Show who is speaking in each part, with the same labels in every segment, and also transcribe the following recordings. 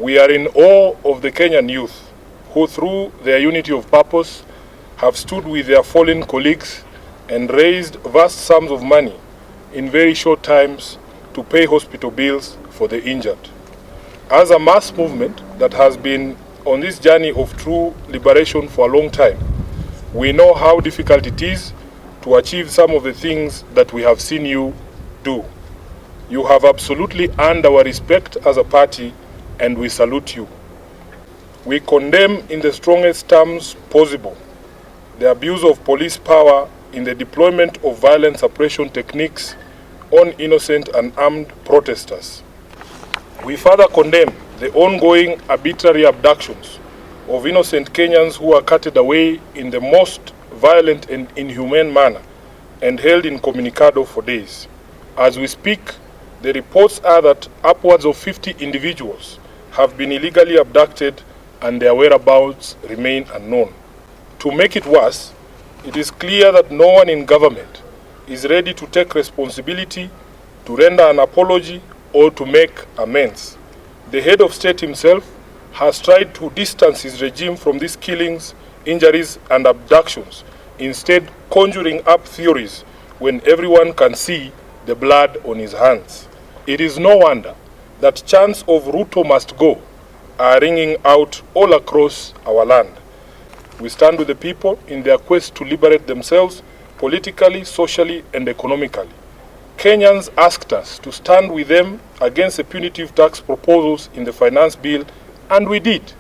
Speaker 1: We are in awe of the Kenyan youth who, through their unity of purpose, have stood with their fallen colleagues and raised vast sums of money in very short times to pay hospital bills for the injured. As a mass movement that has been on this journey of true liberation for a long time, we know how difficult it is to achieve some of the things that we have seen you do. You have absolutely earned our respect as a party, and we salute you. We condemn in the strongest terms possible the abuse of police power in the deployment of violent suppression techniques on innocent and armed protesters. We further condemn the ongoing arbitrary abductions of innocent Kenyans who are carted away in the most violent and inhumane manner and held incommunicado for days. As we speak, the reports are that upwards of 50 individuals have been illegally abducted and their whereabouts remain unknown. To make it worse, it is clear that no one in government is ready to take responsibility, to render an apology, or to make amends. The head of state himself has tried to distance his regime from these killings, injuries, and abductions, instead conjuring up theories when everyone can see the blood on his hands. It is no wonder that chants of Ruto must go are ringing out all across our land. We stand with the people in their quest to liberate themselves politically, socially, and economically. Kenyans asked us to stand with them against the punitive tax proposals in the finance bill, and we did.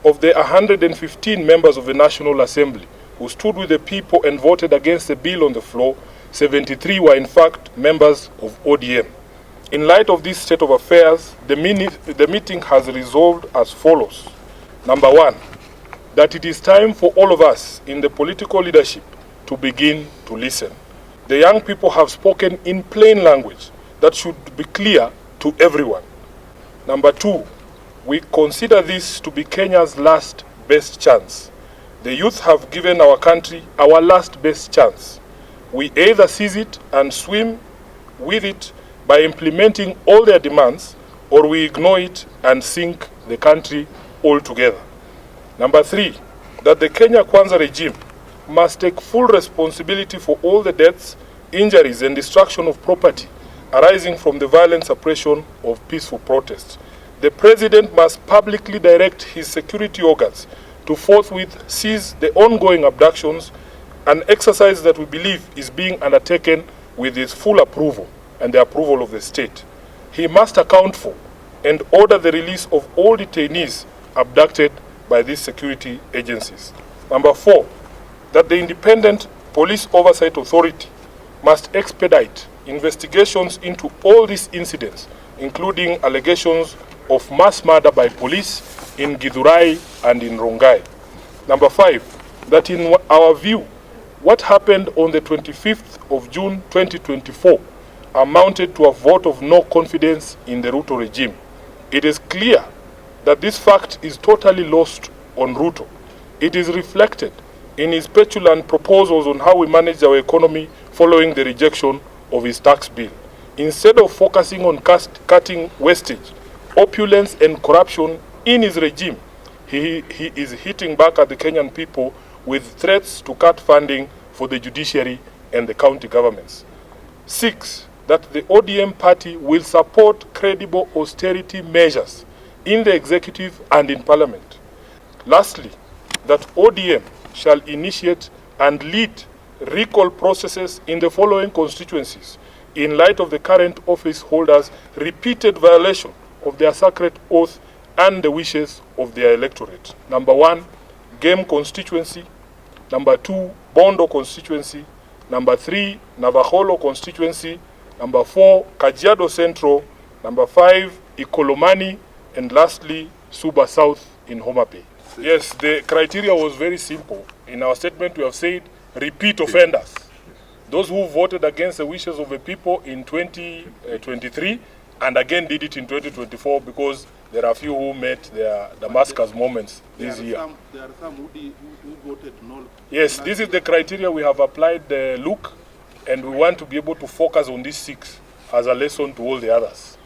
Speaker 1: Of the 115 members of the National Assembly who stood with the people and voted against the bill on the floor, 73 were in fact members of ODM. In light of this state of affairs, the meeting has resolved as follows. Number one, that it is time for all of us in the political leadership to begin to listen. The young people have spoken in plain language that should be clear to everyone. Number two, we consider this to be Kenya's last best chance. The youth have given our country our last best chance. We either seize it and swim with it by implementing all their demands, or we ignore it and sink the country altogether. Number three, that the Kenya Kwanza regime must take full responsibility for all the deaths, injuries, and destruction of property arising from the violent suppression of peaceful protests. The president must publicly direct his security organs to forthwith seize the ongoing abductions, an exercise that we believe is being undertaken with his full approval and the approval of the state. He must account for and order the release of all detainees abducted by these security agencies. Number four, that the Independent Police Oversight Authority must expedite investigations into all these incidents, including allegations of mass murder by police in Githurai and in Rongai. Number five, that in our view, what happened on the 25th of June 2024 amounted to a vote of no confidence in the Ruto regime. It is clear that this fact is totally lost on Ruto. It is reflected in his petulant proposals on how we manage our economy following the rejection of his tax bill. Instead of focusing on cutting wastage, opulence, and corruption in his regime, he is hitting back at the Kenyan people with threats to cut funding for the judiciary and the county governments. Six, that the ODM party will support credible austerity measures in the executive and in parliament. Lastly, that ODM shall initiate and lead recall processes in the following constituencies in light of the current office holders' repeated violation of their sacred oath and the wishes of their electorate. Number one, Game constituency. Number two, Bondo constituency. Number three, Navaholo constituency. Number four, Kajiado Central. Number five, Ikolomani. And lastly, Suba South in Homa Bay. Yes, the criteria was very simple. In our statement, we have said repeat offenders. Those who voted against the wishes of the people in 2023 and again did it in 2024, because there are a few who met their Damascus moments this year.
Speaker 2: There are some who voted no.
Speaker 1: Yes, this is the criteria we have applied, Luke, and we want to be able to focus on these six as a lesson to all the others.